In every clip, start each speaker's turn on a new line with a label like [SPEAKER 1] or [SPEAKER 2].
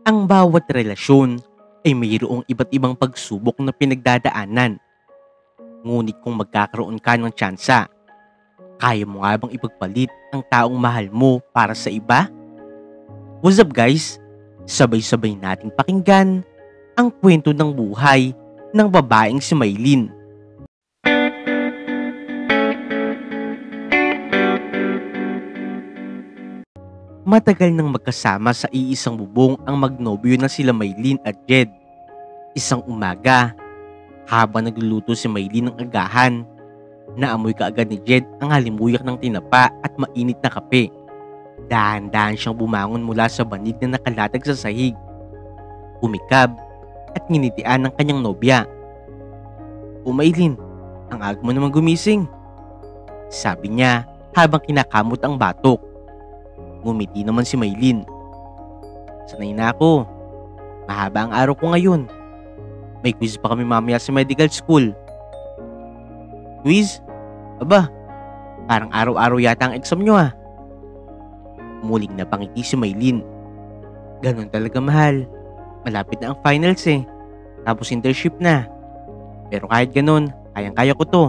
[SPEAKER 1] Ang bawat relasyon ay mayroong iba't ibang pagsubok na pinagdadaanan. Ngunit kung magkakaroon ka ng tsansa, kaya mo nga bang ipagpalit ang taong mahal mo para sa iba? What's up guys? Sabay-sabay nating pakinggan ang kwento ng buhay ng babaeng si Maylin. Matagal nang magkasama sa iisang bubong ang magnobyo na sila Maylin at Jed. Isang umaga, habang nagluluto si Maylin ng agahan, naamoy kaagad ni Jed ang halimuyak ng tinapa at mainit na kape. Dahan-dahan siyang bumangon mula sa banig na nakalatag sa sahig. Umikab at nginitian ng kanyang nobya. "O Maylin, ang aga mo naman gumising," sabi niya habang kinakamot ang batok. Ngumiti naman si Maylin. "Sanay na ako. Mahaba ang araw ko ngayon. May quiz pa kami mamaya sa medical school." "Quiz? Aba, parang araw-araw yata ang exam nyo ah." Muling napangiti si Maylin. "Ganon talaga mahal. Malapit na ang finals eh. Tapos internship na. Pero kahit ganon, kayang-kaya ko to.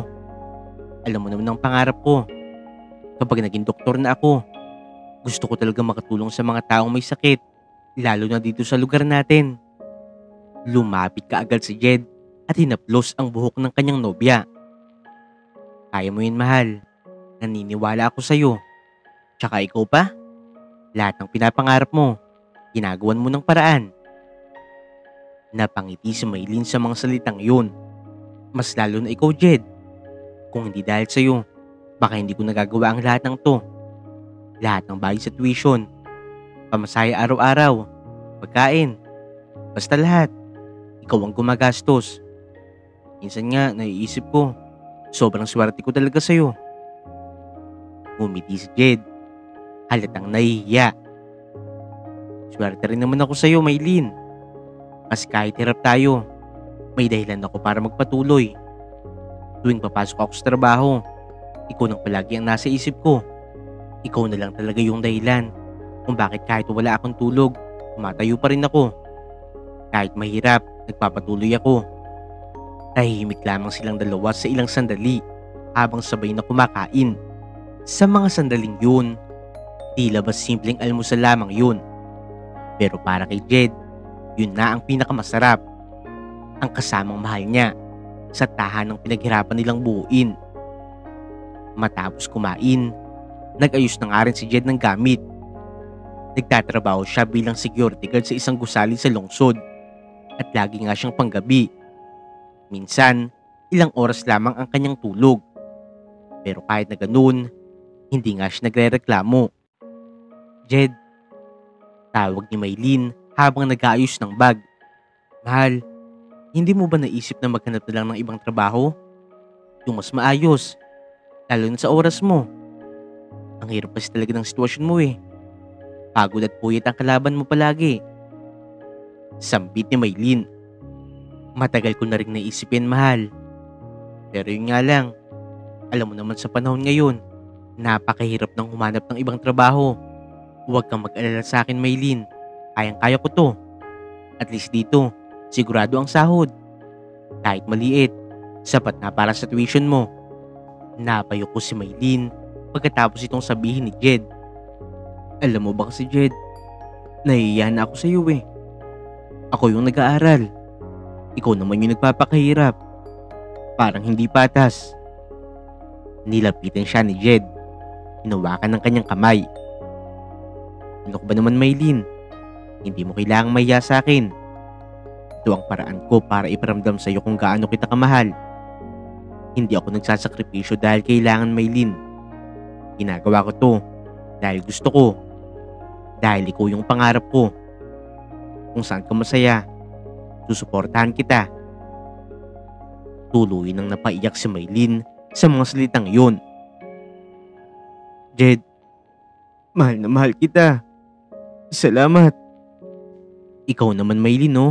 [SPEAKER 1] Alam mo naman ang pangarap ko. Kapag naging doktor na ako, gusto ko talaga makatulong sa mga taong may sakit, lalo na dito sa lugar natin." Lumapit kaagad si Jed at hinaplos ang buhok ng kanyang nobya. "Kaya mo yun mahal. Naniniwala ako sa'yo. Tsaka ikaw pa? Lahat ng pinapangarap mo, ginagawan mo ng paraan." Napangiti si Maylin sa mga salitang yun. "Mas lalo na ikaw Jed. Kung hindi dahil sa'yo, baka hindi ko nagagawa ang lahat ng to. Lahat ng bayad sa tuition, pamasahe araw-araw, pagkain, basta lahat. Ikaw ang gumagastos. Minsan nga naiisip ko, sobrang swerte ko talaga sa'yo." Ngumiti si Jed, halatang nahihiya. "Swerte rin naman ako sa'yo Maylin. Kasi kahit hirap tayo, may dahilan ako para magpatuloy. Tuwing papasok ako sa trabaho, ikaw nang palagi ang nasa isip ko. Ikaw na lang talaga yung dahilan kung bakit kahit wala akong tulog, tumatayo pa rin ako. Kahit mahirap, nagpapatuloy ako." Tahimik lamang silang dalawa sa ilang sandali habang sabay na kumakain. Sa mga sandaling yun, tila ba simpleng almusal lamang yun. Pero para kay Jed, yun na ang pinakamasarap. Ang kasamang mahal niya sa tahanang pinaghirapan nilang buuin. Matapos kumain, nag-ayos na nga rin si Jed ng gamit. Nagtatrabaho siya bilang security guard sa isang gusali sa lungsod at lagi nga siyang panggabi. Minsan, ilang oras lamang ang kanyang tulog. Pero kahit na ganun, hindi nga siya nagre-reklamo. "Jed," tawag ni Maylin habang nag-aayos ng bag. "Mahal, hindi mo ba naisip na maghanap na lang ng ibang trabaho? Yung mas maayos, lalo na sa oras mo. Ang hirap kasi talaga ng sitwasyon mo eh. Pagod at puyat ang kalaban mo palagi." Sambit ni Maylin. "Matagal ko na rin naisipin mahal. Pero yun nga lang, alam mo naman sa panahon ngayon, napakahirap ng humanap ng ibang trabaho. Huwag kang mag-alala sa akin Maylin. Kayang-kaya ko to. At least dito, sigurado ang sahod. Kahit maliit, sapat na para sa tuition mo." Napayo ko si Maylin pagkatapos itong sabihin ni Jed. "Alam mo ba kasi Jed, nahihiya na ako sa iyo eh. Ako yung nag-aaral. Ikaw naman yung nagpapakahirap. Parang hindi patas." Nilapitan siya ni Jed. Hinawakan ng kanyang kamay. "Ano ko ba naman Maylin? Hindi mo kailangang mahiya sa akin. Ito ang paraan ko para iparamdam sa iyo kung gaano kita kamahal. Hindi ako nagsasakripisyo dahil kailangan Maylin. Ginagawa ko to dahil gusto ko. Dahil ikaw yung pangarap ko. Kung saan ka masaya, susuportahan kita." Tuluyan nang napaiyak si Maylin sa mga salitang yun. "Jed, mahal na mahal kita. Salamat." "Ikaw naman Maylin no.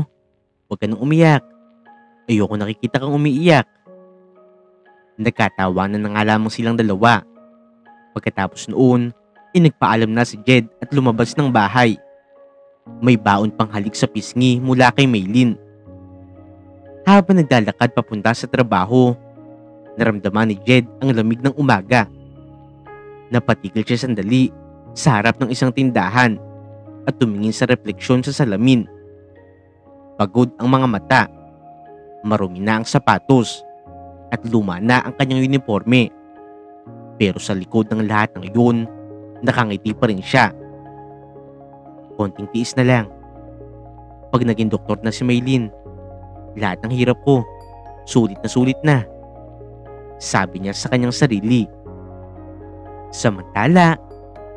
[SPEAKER 1] Huwag ka nang umiyak. Ayoko nakikita kang umiiyak." Nagkatawanan na nga lamang silang dalawa. Pagkatapos noon, nagpaalam na si Jed at lumabas ng bahay. May baon pang halik sa pisngi mula kay Maylin. Habang naglalakad papunta sa trabaho, naramdaman ni Jed ang lamig ng umaga. Napatigil siya sandali sa harap ng isang tindahan at tumingin sa refleksyon sa salamin. Pagod ang mga mata, marumi na ang sapatos, at luma na ang kanyang uniforme. Pero sa likod ng lahat ng iyon, nakangiti pa rin siya. Konting tiis na lang. Pag naging doktor na si Maylin, lahat ng hirap ko, sulit na, sabi niya sa kanyang sarili. Samantala,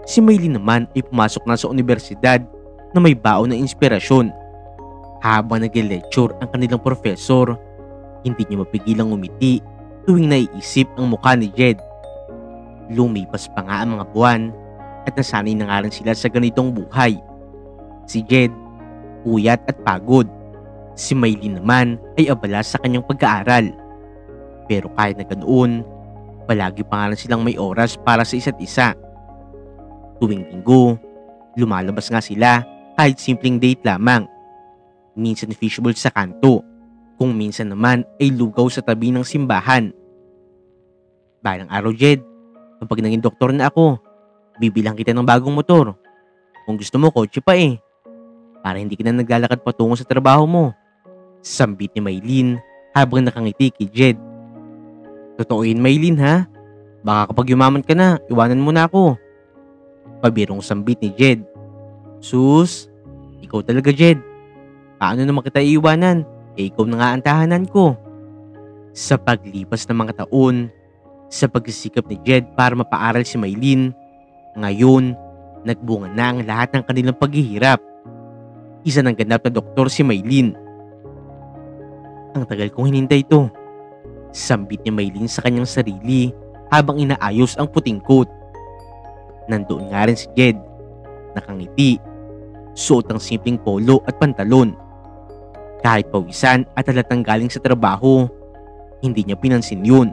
[SPEAKER 1] si Maylin naman ay pumasok na sa universidad na may baon na inspirasyon. Habang nag-lecture ang kanilang professor, hindi niya mapigilang umiti tuwing naiisip ang mukha ni Jed. Lumipas pa nga ang mga buwan at nasanay na nga rin sila sa ganitong buhay. Si Jed, puyat at pagod. Si Maylin naman ay abala sa kanyang pag-aaral. Pero kahit na ganoon, palagi pa nga rin silang may oras para sa isa't isa. Tuwing linggo, lumalabas nga sila kahit simpleng date lamang. Minsan fishbowl sa kanto, kung minsan naman ay lugaw sa tabi ng simbahan. Balang araw, Jed, kapag naging doktor na ako, bibilang kita ng bagong motor. Kung gusto mo, kotse pa eh. Para hindi ka na naglalakad patungo sa trabaho mo. Sambit ni Maylin habang nakangiti kay Jed. Totoo yun, Maylin, ha? Baka kapag yumaman ka na, iwanan mo na ako. Pabirong sambit ni Jed. Sus, ikaw talaga, Jed. Paano naman kita iiwanan? Ikaw na nga ang tahanan ko. Sa paglipas ng mga taon, sa pagsisikap ni Jed para mapaaral si Maylin, ngayon, nagbunga na ang lahat ng kanilang paghihirap. Isa ng ganap na doktor si Maylin. Ang tagal kong hinintay ito. Sambit ni Maylin sa kanyang sarili habang inaayos ang puting coat. Nandoon nga rin si Jed, nakangiti, suot ang simpleng polo at pantalon. Kahit pawisan at halatang galing sa trabaho, hindi niya pinansin yun.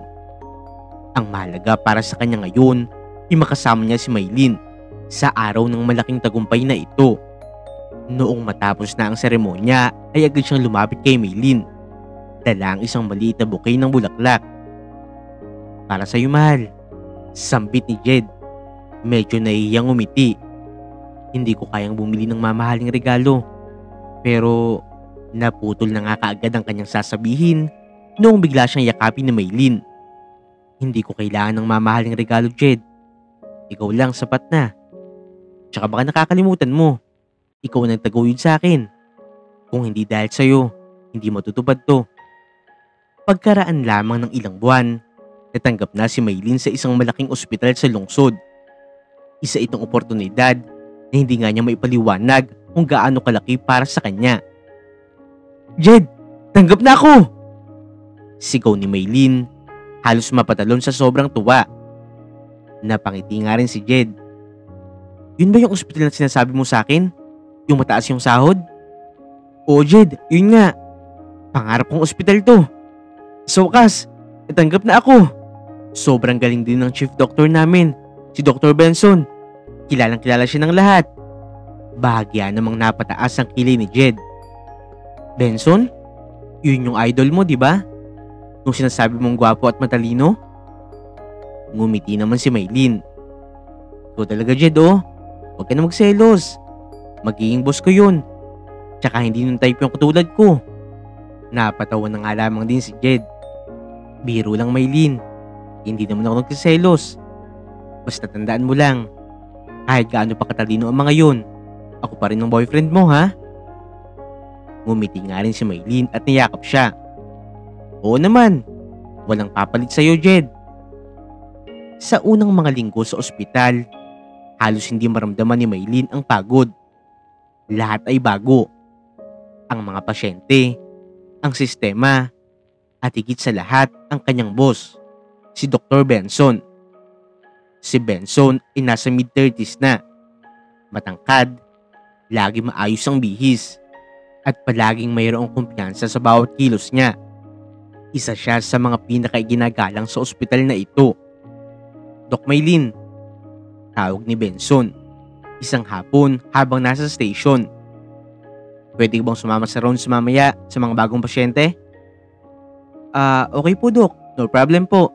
[SPEAKER 1] Ang mahalaga para sa kanya ngayon ay makasama niya si Maylin sa araw ng malaking tagumpay na ito. Noong matapos na ang seremonya ay agad siyang lumapit kay Maylin. Dala ang isang maliit na bouquet ng bulaklak. Para sa'yo, mahal, sambit ni Jed. Medyo nahihiyang umiti. Hindi ko kayang bumili ng mamahaling regalo. Pero naputol na nga kaagad ang kanyang sasabihin noong bigla siyang yakapin ni Maylin. Hindi ko kailangan ng mamahaling regalo, Jed. Ikaw lang, sapat na. Tsaka baka nakakalimutan mo, ikaw ang nagtaguyod sa akin. Kung hindi dahil sa'yo, hindi matutupad to. Pagkaraan lamang ng ilang buwan, natanggap na si Maylin sa isang malaking ospital sa lungsod. Isa itong oportunidad na hindi nga niya maipaliwanag kung gaano kalaki para sa kanya. Jed, tanggap na ako! Sigaw ni Maylin, halos mapatalon sa sobrang tuwa. Napangiti nga rin si Jed. Yun ba yung ospital na sinasabi mo sa akin? Yung mataas yung sahod? Oo, Jed, yun nga. Pangarap kong ospital to. Sa wakas, natanggap na ako. Sobrang galing din ng chief doctor namin, si Dr. Benson. Kilalang kilala siya ng lahat. Bahagya namang napataas ang kilay ni Jed. Benson? Yun yung idol mo, di ba? Nung sinasabi mong gwapo at matalino? Ngumiti naman si Maylin. Ikaw talaga, Jed, oh. Huwag ka na magselos. Magiging boss ko yun. Tsaka hindi nun type yung katulad ko. Napatawa na nga lamang din si Jed. Biro lang, Maylin. Hindi naman ako nagsiselos. Basta tandaan mo lang, kahit gaano pa katalino ang mga yun, ako pa rin ang boyfriend mo, ha? Ngumiti nga rin si Maylin at niyakap siya. Oo naman, walang papalit sa'yo, Jed. Sa unang mga linggo sa ospital, halos hindi maramdaman ni Maylin ang pagod. Lahat ay bago. Ang mga pasyente, ang sistema, at higit sa lahat ang kanyang boss, si Dr. Benson. Si Benson ay nasa mid-30s na. Matangkad, lagi maayos ang bihis, at palaging mayroong kumpiyansa sa bawat kilos niya. Isa siya sa mga pinakaginagalang sa ospital na ito. Doc Maylin, tawag ni Benson, isang hapon habang nasa station. Pwede bang sumama sa rounds mamaya sa mga bagong pasyente? Okay po, Dok. No problem po.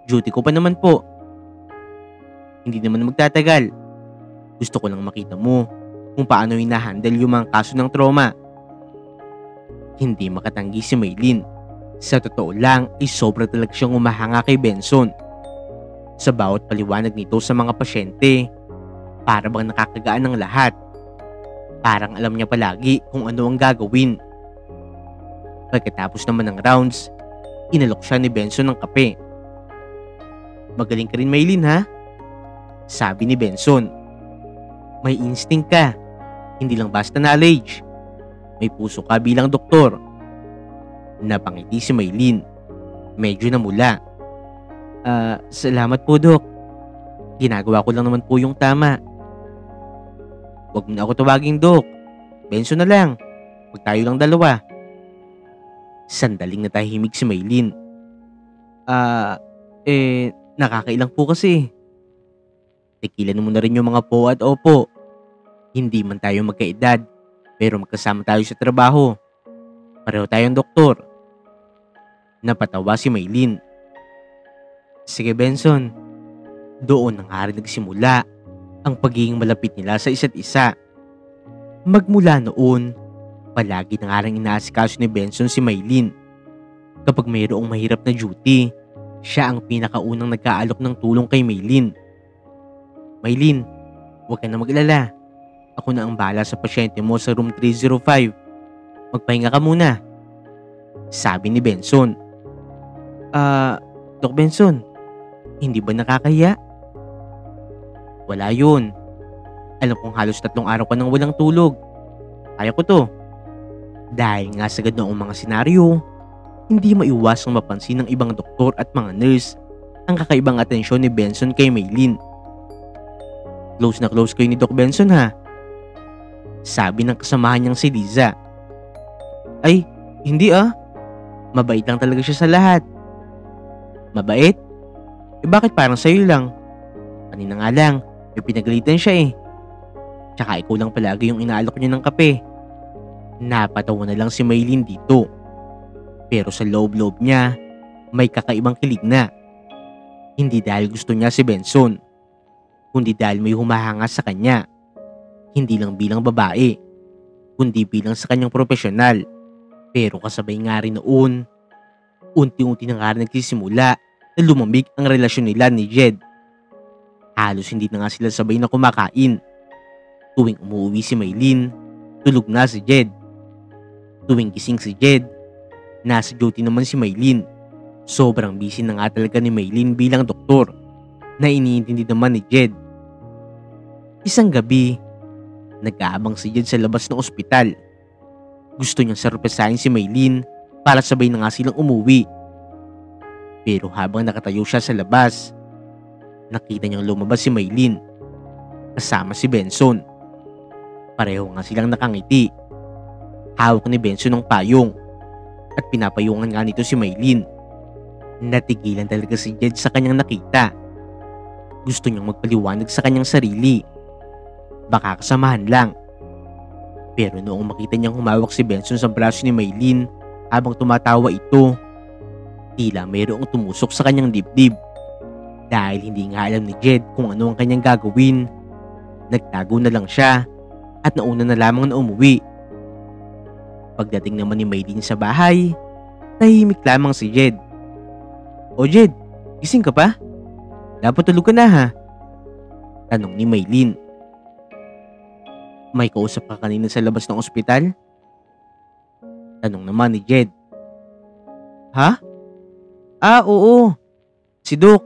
[SPEAKER 1] Duty ko pa naman po. Hindi naman magtatagal. Gusto ko lang makita mo kung paano hinahandle yung mga kaso ng trauma. Hindi makatanggi si Maylin. Sa totoo lang ay sobra talaga siyang umahanga kay Benson. Sa bawat paliwanag nito sa mga pasyente, para bang nakakagaan ng lahat. Parang alam niya palagi kung ano ang gagawin. Pagkatapos naman ng rounds, inalok siya ni Benson ng kape. Magaling ka rin, Maylin, ha? Sabi ni Benson. May instinct ka, hindi lang basta knowledge. May puso ka bilang doktor. Napangiti si Maylin. Medyo namula. Salamat po, Dok. Ginagawa ko lang naman po yung tama. Huwag mo na ako tawaging Dok. Benson na lang. Huwag tayo lang dalawa. Sandaling natahimik si Maylin. Nakakailang po kasi. Tikilan mo na rin yung mga po at opo. Hindi man tayo magkaedad, pero magkasama tayo sa trabaho. Pareho tayong doktor. Napatawa si Maylin. Sige, Benson. Doon na nga rin nagsimula ang pagiging malapit nila sa isa't isa. Magmula noon, palagi na nga rin inaasikaso ni Benson si Maylin. Kapag mayroong mahirap na duty, siya ang pinakaunang nagkaalok ng tulong kay Maylin. Maylin, huwag ka na mag-alala. Ako na ang bahala sa pasyente mo sa room 305. Magpahinga ka muna. Sabi ni Benson. Dok Benson, hindi ba nakakahiya? Wala yun. Alam kong halos 3 araw ka nang walang tulog. Kaya ko to. Dahil nga sa ganoong mga senaryo, hindi maiwasang mapansin ng ibang doktor at mga nurse ang kakaibang atensyon ni Benson kay Maylin. Close na close kayo ni Doc Benson, ha? Sabi ng kasamahan niyang si Liza. Ay, hindi ah. Mabait lang talaga siya sa lahat. Mabait? Bakit parang sa'yo lang? Kanina nga lang, may pinagalitan siya eh. Tsaka ikaw lang palagi yung inaalok niya ng kape. Napatawa na lang si Maylin dito. Pero sa loob-loob niya, may kakaibang kilig na. Hindi dahil gusto niya si Benson, kundi dahil may humahanga sa kanya. Hindi lang bilang babae, kundi bilang sa kanyang profesional. Pero kasabay nga rin noon, unti-unti na nga rin nagsisimula na lumamig ang relasyon nila ni Jed. Halos hindi na nga sila sabay na kumakain. Tuwing umuwi si Maylin, tulog na si Jed. Tuwing gising si Jed, nasa duty naman si Maylin. Sobrang busy na nga talaga ni Maylin bilang doktor, na iniintindi naman ni Jed. Isang gabi, nag-aabang si Jed sa labas ng ospital. Gusto niyang sorpresahin si Maylin para sabay na nga silang umuwi. Pero habang nakatayo siya sa labas, nakita niyang lumabas si Maylin kasama si Benson. Pareho nga silang nakangiti. Hawak ni Benson ng payong at pinapayungan nga nito si Maylin. Natigilan talaga si Jed sa kanyang nakita. Gusto niyang magpaliwanag sa kanyang sarili. Baka kasamahan lang. Pero noong makita niyang humawak si Benson sa braso ni Maylin habang tumatawa ito, tila mayroong tumusok sa kanyang dibdib. Dahil hindi nga alam ni Jed kung ano ang kanyang gagawin, nagtago na lang siya at nauna na lamang na umuwi. Pagdating naman ni Maylin sa bahay, tahimik lamang si Jed. O Jed, gising ka pa? Dapat tulog ka na, ha? Tanong ni Maylin. May kausap ka kanina sa labas ng ospital? Tanong naman ni Jed. Ha? Oo. Si Doc.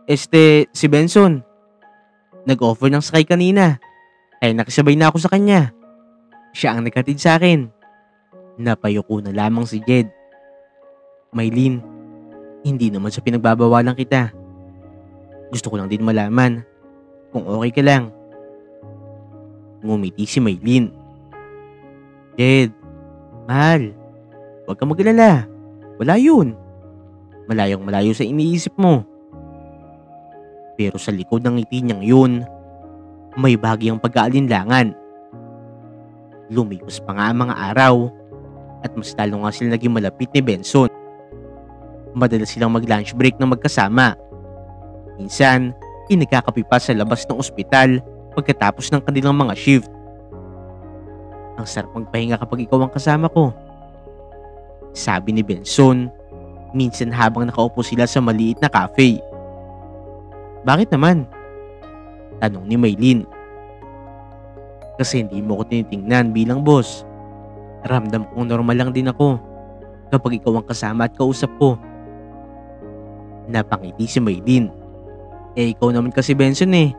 [SPEAKER 1] Si Benson. Nag-offer ng sakay kanina. Kaya nakisabay na ako sa kanya. Siya ang naghatid sa akin. Napayuko na lamang si Jed. Maylin, hindi naman sa pinagbabawalan kita. Gusto ko lang din malaman kung okay ka lang. Ngumiti si Maylin. Jed, mahal, huwag kang mag-alala. Wala yun. Malayong malayo sa iniisip mo. Pero sa likod ng ngiti niyang yun, may bahagyang pag-aalinlangan. Lumipos pa nga ang mga araw at mas lalo nga sila naging malapit ni Benson. Madalas silang mag-lunch break na magkasama. Minsan, nagkakape pa sa labas ng ospital pagkatapos ng kanilang mga shift. Ang sarap magpahinga kapag ikaw ang kasama ko, sabi ni Benson, minsan habang nakaupo sila sa maliit na cafe. Bakit naman? Tanong ni Maylin. Kasi hindi mo ko tinitingnan bilang boss. Ramdam kong normal lang din ako kapag ikaw ang kasama at kausap ko. Napangiti si Maylin. Ikaw naman kasi Benson eh.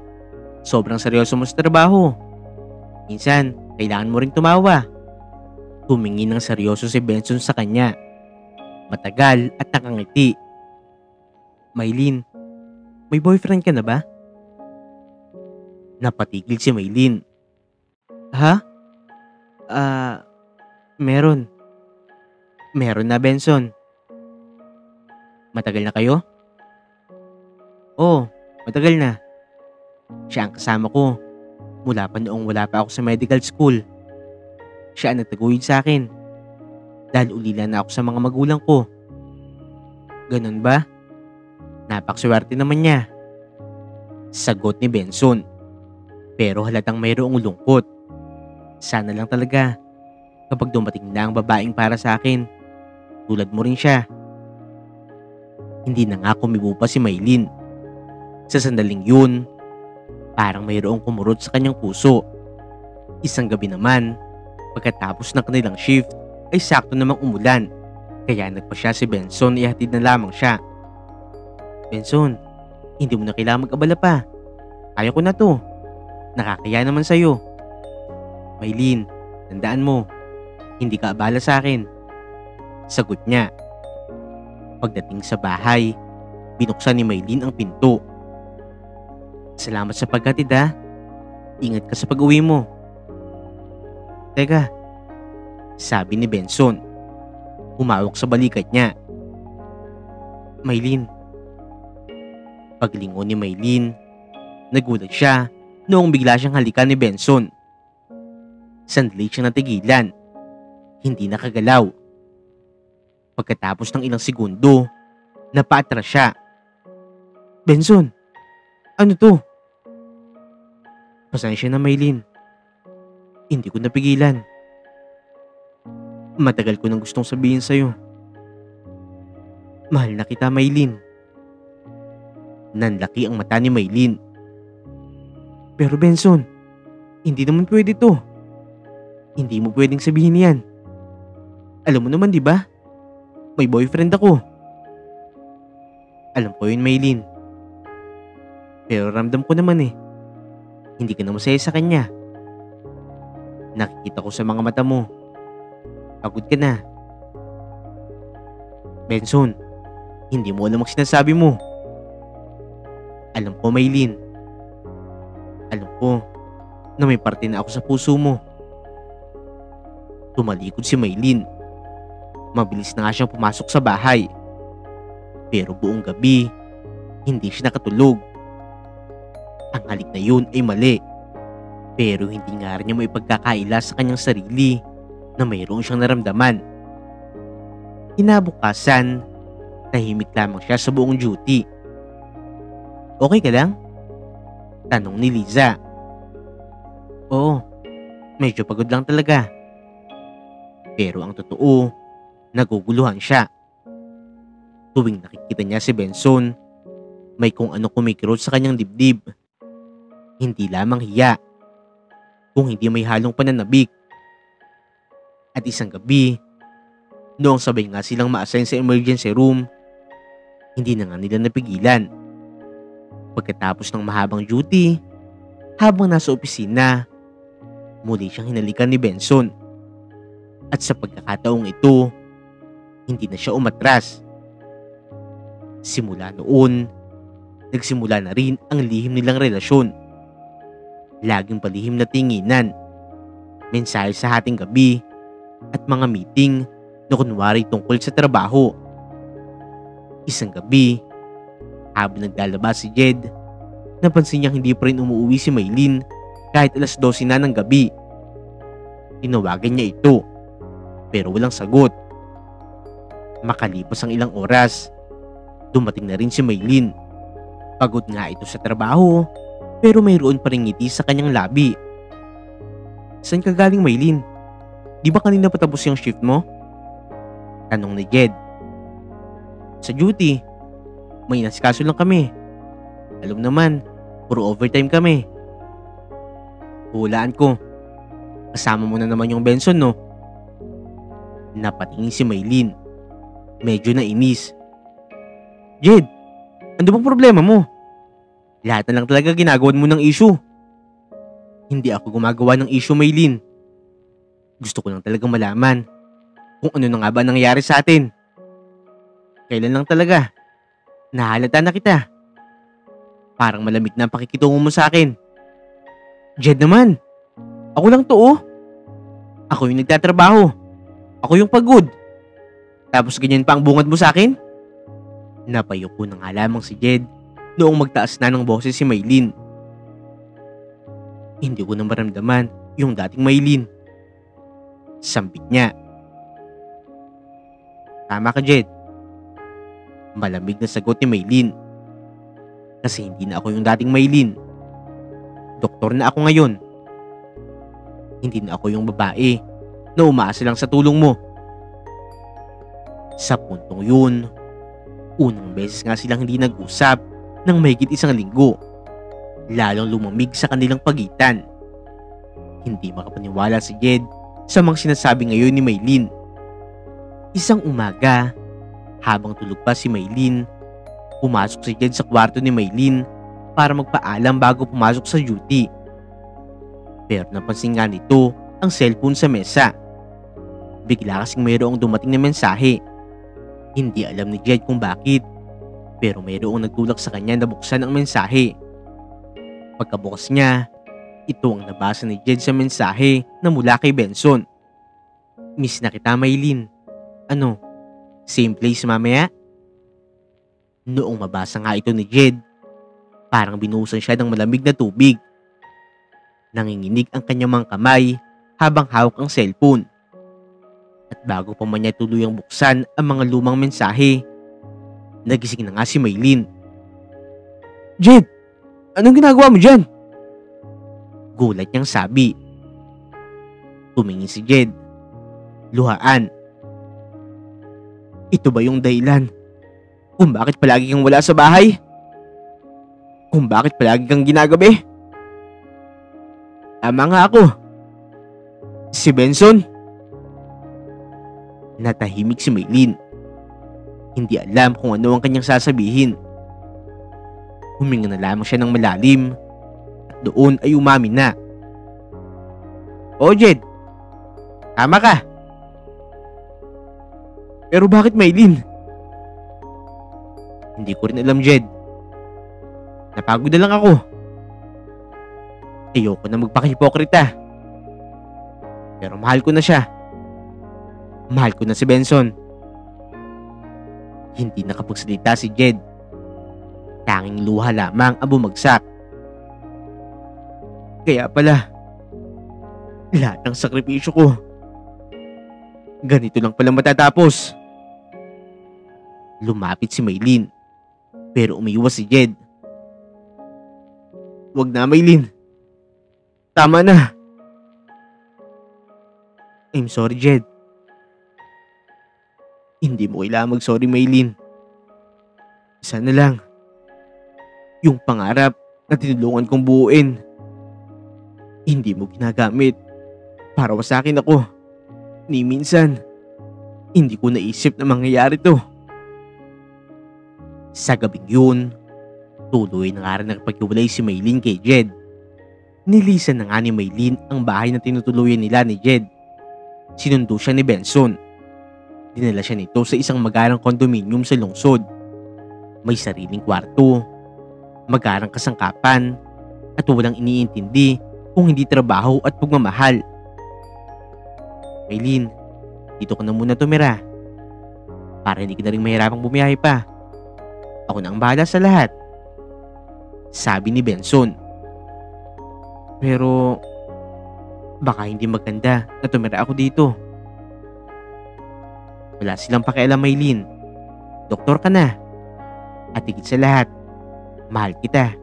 [SPEAKER 1] Sobrang seryoso mo sa trabaho. Minsan, kailangan mo ring tumawa. Tumingin ng seryoso si Benson sa kanya. Matagal at nakangiti. Maylin, may boyfriend ka na ba? Napatigil si Maylin. Ha? Meron. Meron na, Benson. Matagal na kayo? Oo, matagal na. Siya ang kasama ko mula pa noong wala pa ako sa medical school. Siya ang nagtaguyod sa akin dahil ulila na ako sa mga magulang ko. Ganun ba? Napakswerte naman niya, sagot ni Benson. Pero halatang mayroong lungkot. Sana lang talaga kapag dumating na ang babaeng para sa akin, tulad mo rin siya. Hindi na nga kumibo pa si Maylin. Sa sandaling yun, parang mayroong kumurot sa kanyang puso. Isang gabi naman, pagkatapos ng kanilang shift, ay sakto namang umulan. Kaya nagpa siya si Benson, ihatid na lamang siya. Benson, hindi mo na kailangan mag-abala pa. Kaya ko na to. Nakakaya naman sa'yo. Maylin, tandaan mo, hindi ka abala sa akin, sagot niya. Pagdating sa bahay, binuksan ni Maylin ang pinto. Salamat sa paghatid ha. Ingat ka sa pag-uwi mo. Teka, sabi ni Benson. Humawak sa balikat niya. Maylin. Paglingon ni Maylin, nagulat siya noong bigla siyang halikan ni Benson. Sandali siyang natigilan. Hindi nakagalaw. Pagkatapos ng ilang segundo, napaatras siya. Benson, ano to? Pasensya na Maylin. Hindi ko napigilan. Matagal ko nang gustong sabihin sa'yo. Mahal na kita Maylin. Nanlaki ang mata ni Maylin. Pero Benson, hindi naman pwede to. Hindi mo pwedeng sabihin yan. Alam mo naman di ba? May boyfriend ako. Alam ko yun Maylin. Pero ramdam ko naman eh. Hindi ka na masaya sa kanya. Nakikita ko sa mga mata mo. Pagod ka na. Benson, hindi mo alam ang sinasabi mo. Alam ko Maylin. Alam ko na may parte na ako sa puso mo. Tumalikod si Maylin. Mabilis na nga siyang pumasok sa bahay. Pero buong gabi, hindi siya nakatulog. Ang halik na yun ay mali. Pero hindi nga rin niya maipagkakaila sa kanyang sarili na mayroon siyang naramdaman. Kinabukasan, tahimik lamang siya sa buong duty. Okay ka lang? Tanong ni Liza. Oo, medyo pagod lang talaga. Pero ang totoo, naguguluhan siya. Tuwing nakikita niya si Benson, may kung ano kumikirot sa kanyang dibdib. Hindi lamang hiya, kung hindi may halong pananabik. At isang gabi, noong sabay nga silang ma-assign sa emergency room, hindi na nga nila napigilan. Pagkatapos ng mahabang duty, habang nasa opisina, muli siyang hinalikan ni Benson. At sa pagkakataong ito, hindi na siya umatras. Simula noon, nagsimula na rin ang lihim nilang relasyon. Laging palihim na tinginan, mensahe sa hating gabi, at mga meeting na kunwari tungkol sa trabaho. Isang gabi, habang naglalaba si Jed, napansin niyang hindi pa rin umuwi si Maylin kahit alas 12 na ng gabi. Tinawagan niya ito pero walang sagot. Makalipas ang ilang oras, dumating na rin si Maylin. Pagod nga ito sa trabaho pero mayroon pa ring ngiti sa kanyang labi. "Saan ka galing, Maylin? Di ba kanina patapos yung shift mo?" Tanong ni Jed. "Sa duty. May inasikaso lang kami. Alam naman, puro overtime kami." "Hulaan ko. Kasama mo na naman yung Benson, no?" Napatingin si Maylin. Medyo nainis. "Jed, ano bang problema mo? Lahat na lang talaga ginagawan mo ng issue." "Hindi ako gumagawa ng issue, Maylin. Gusto ko lang talagang malaman kung ano na nga ba nangyayari sa atin. Kailan lang talaga nahalata na kita. Parang malamig na ang pakikitungo mo sa akin." "Jed naman, ako lang to, oh. Ako yung nagtatrabaho. Ako yung pagod. Tapos ganyan pa ang bungad mo sa akin?" Napayuko na nga lamang si Jed noong magtaas na ng boses si Maylin. "Hindi ko na maramdaman yung dating Maylin." Sambit niya. "Tama ka, Jed." Malamig na sagot ni Maylin. "Kasi hindi na ako yung dating Maylin. Doktor na ako ngayon. Hindi na ako yung babae na umaasa lang sa tulong mo." Sa puntong yun, unang beses nga silang hindi nag-usap ng mahigit 1 linggo. Lalong lumamig sa kanilang pagitan. Hindi makapaniwala si Jed sa mga sinasabi ngayon ni Maylin. Isang umaga, habang tulog pa si Maylin, pumasok si Jed sa kwarto ni Maylin para magpaalam bago pumasok sa duty. Pero napansin nga nito ang cellphone sa mesa. Bigla kasing mayroong dumating na mensahe. Hindi alam ni Jed kung bakit, pero mayroong nagtulak sa kanya na buksan ang mensahe. Pagkabukas niya, ito ang nabasa ni Jed sa mensahe na mula kay Benson. "Miss na kita, Maylin. Ano, same place mamaya?" Noong mabasa nga ito ni Jed, parang binuhusan siya ng malamig na tubig. Nanginginig ang kanyang mga kamay habang hawak ang cellphone. At bago pa man niya tuluyang buksan ang mga lumang mensahe, nagising na nga si Maylin. "Jed, anong ginagawa mo dyan?" Gulat niyang sabi. Tumingin si Jed. Luhaan. "Ito ba yung dahilan kung bakit palagi kang wala sa bahay? Kung bakit palagi kang ginagabi? Tama nga ako. Si Benson." Natahimik si Maylin. Hindi alam kung ano ang kanyang sasabihin. Huminga na lamang siya ng malalim at doon ay umamin na. "Oo, Jed. Tama ka. Pero bakit, Maylin?" "Hindi ko rin alam, Jed. Napagod na lang ako. Ayoko na magpakahipokrita. Pero mahal ko na siya. Mahal ko na si Benson." Hindi nakapagsalita si Jed. Tanging luha lamang ang bumagsak. Kaya pala, lahat ng sakripisyo ko, ganito lang pala matatapos. Lumapit si Maylin, pero umiwas si Jed. "Wag na, Maylin. Tama na." "I'm sorry, Jed." "Hindi mo kailangan mag-sorry, Maylin. Isa na lang. Yung pangarap na tinulungan kong buuin, hindi mo ginagamit para wasakin ako. Ni minsan, hindi ko naisip na mangyayari to." Sa gabing yun, tuloy na nga rin nakipaghiwalay si Maylin kay Jed. Nilisan na nga ni Maylin ang bahay na tinutuluyan nila ni Jed. Sinundo siya ni Benson. Dinala siya nito sa isang magarang condominium sa lungsod. May sariling kwarto, magarang kasangkapan, at walang iniintindi kung hindi trabaho at pagmamahal. "Maylin, dito ka na muna tumira. Para hindi ka na rin mahirapang bumiyahe pa. Ako na ang bahala sa lahat," sabi ni Benson. "Pero, Baka hindi maganda na tumira ako dito. Wala silang pakialam, Maylin. Doktor ka na. At higit sa lahat, mahal kita.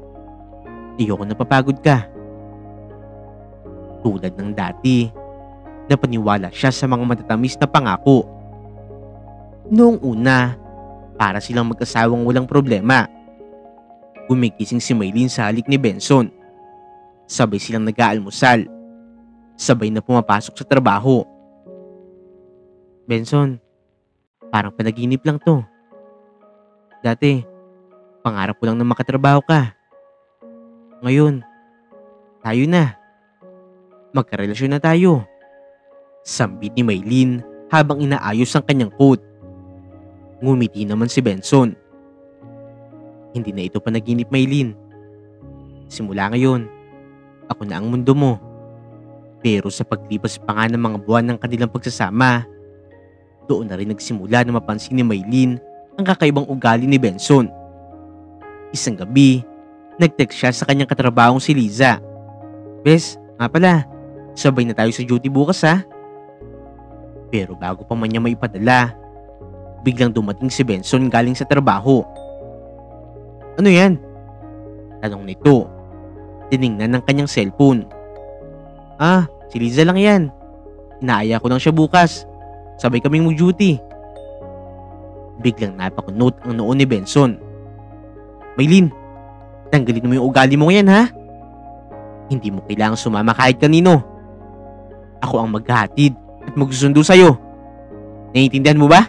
[SPEAKER 1] Ayoko napapagod ka. Tulad ng dati, napaniwala siya sa mga matatamis na pangako. Noong una, para silang mag-asawang walang problema. Gumigising si Maylin sa halik ni Benson. Sabay silang nag-aalmusal. Sabay na pumapasok sa trabaho. Benson, parang panaginip lang to. Dati, pangarap ko lang na makatrabaho ka. Ngayon, tayo na. Magkarelasyon na tayo. Sambit ni Maylin habang inaayos ang kanyang coat. Ngumiti naman si Benson. Hindi na ito panaginip, Maylin. Simula ngayon, ako na ang mundo mo. Pero sa paglipas pa nga ng mga buwan ng kanilang pagsasama, doon na rin nagsimula na mapansin ni Maylin ang kakaibang ugali ni Benson. Isang gabi, nag-text siya sa kanyang katrabahong si Liza. Bes, nga pala, sabay na tayo sa duty bukas ha. Pero bago pa man niya maipadala, biglang dumating si Benson galing sa trabaho. Ano yan? Tanong nito. Tiningnan ng kanyang cellphone. Ah, si Liza lang yan. Inaaya ko lang siya bukas. Sabay kaming mag-duty. Biglang napakunot ang noo ni Benson. Maylin, tanggalin mo yung ugali mo yan ha. Hindi mo kailangang sumama kahit kanino. Ako ang maghahatid at magsusundo sa'yo. Naiintindihan mo ba?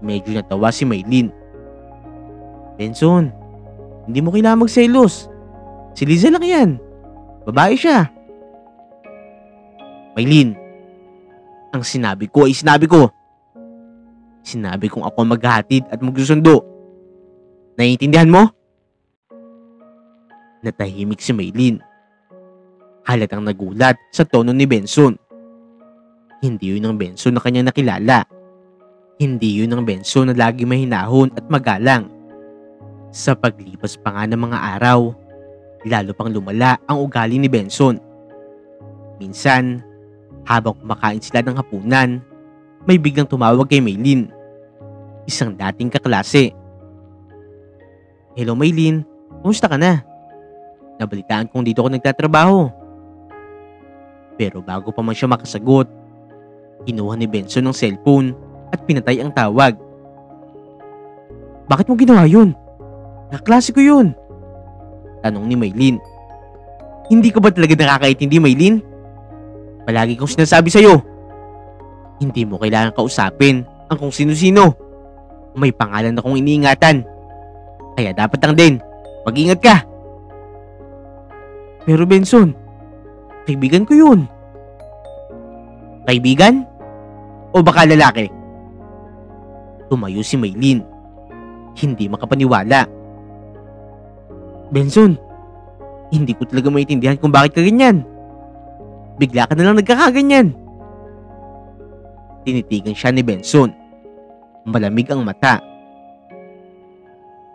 [SPEAKER 1] Medyo natawa si Maylin. Benson, hindi mo kailangang magselos. Si Liza lang yan. Babae siya. Maylin, ang sinabi ko ay sinabi ko. Sinabi kong ako ang maghahatid at magsusundo. Naiintindihan mo? Natahimik si Maylin. Halatang nagulat sa tono ni Benson. Hindi yun ang Benson na kanya nakilala. Hindi yun ang Benson na lagi mahinahon at magalang. Sa paglipas pa nga ng mga araw, lalo pang lumala ang ugali ni Benson. Minsan, habang kumakain sila ng hapunan, may biglang tumawag kay Maylin. Isang dating kaklase. Hello Maylin, kumusta ka na? Nabalitaan kong dito ako nagtatrabaho. Pero bago pa man siya makasagot, kinuha ni Benson ng cellphone at pinatay ang tawag. Bakit mo ginawa yun? Kaklase ko yun. Tanong ni Maylin. Hindi ka ba talaga nakakaintindi, Maylin? Palagi kong sinasabi sa'yo. Hindi mo kailangan kausapin ang kung sino-sino. May pangalan akong iniingatan. Kaya dapat lang din, mag-ingat ka. Pero Benson, kaibigan ko yun. Kaibigan? O baka lalaki? Tumayo si Maylin. Hindi makapaniwala. Benson, hindi ko talaga maintindihan kung bakit ka ganyan. Bigla ka na lang nagkakaganyan. Tinitigan siya ni Benson. Malamig ang mata.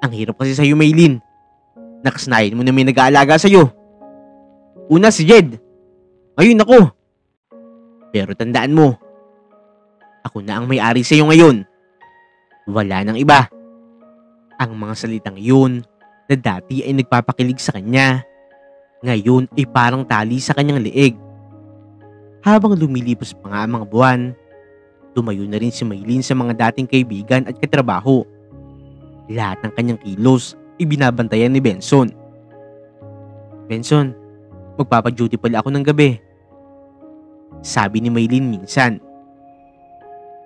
[SPEAKER 1] Ang hirap kasi sa'yo, Maylin. Nakasanayan mo na may nag-aalaga sa'yo. Una si Jed. Ngayon ako. Pero tandaan mo, ako na ang may-ari sa'yo ngayon. Wala nang iba. Ang mga salitang yun na dati ay nagpapakilig sa kanya, ngayon ay parang tali sa kanyang leeg. Habang lumilipas pa nga ang mga buwan, tumayo na rin si Maylin sa mga dating kaibigan at katrabaho. Lahat ng kanyang kilos ay binabantayan ni Benson. Benson, magpapaduty pala ako ng gabi. Sabi ni Maylin minsan.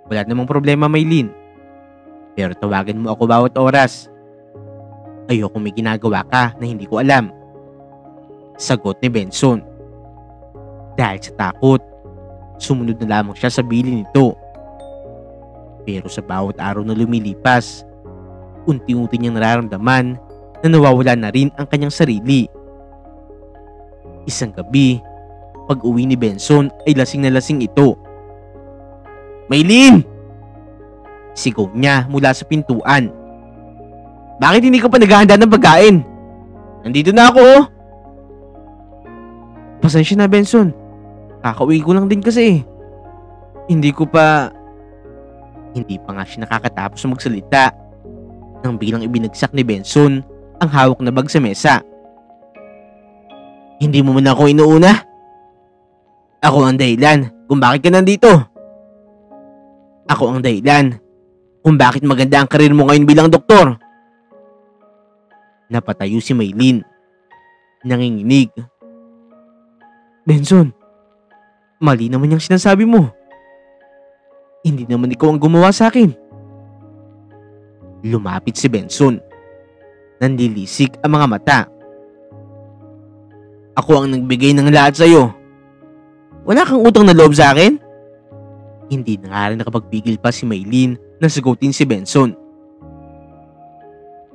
[SPEAKER 1] Wala namang problema, Maylin. Pero tawagan mo ako bawat oras. Ayoko may ginagawa ka na hindi ko alam. Sagot ni Benson. Dahil sa takot, sumunod na lamang siya sa bilin nito. Pero sa bawat araw na lumilipas, unti-unti niyang nararamdaman na nawawala na rin ang kanyang sarili. Isang gabi, pag-uwi ni Benson ay lasing na lasing ito. Maylin! Sigaw niya mula sa pintuan. Bakit hindi ka pa naghahanda ng pagkain? Nandito na ako oh. Pasensya na, Benson. Kakauwi ko lang din kasi. Hindi pa nga siya nakakatapos magsalita nang biglang ibinagsak ni Benson ang hawak na bag sa mesa. Hindi mo man ako inuuna? Ako ang dahilan kung bakit ka nandito. Ako ang dahilan kung bakit maganda ang karir mo ngayon bilang doktor. Napatayo si Maylin. Nanginginig. Benson, mali naman yung sinasabi mo. Hindi naman ikaw ang gumawa sa akin. Lumapit si Benson. Nanlilisik ang mga mata. Ako ang nagbigay ng lahat sa'yo. Wala kang utang na loob sa akin? Hindi na nga rin nakapagpigil pa si Maylin na sagutin si Benson.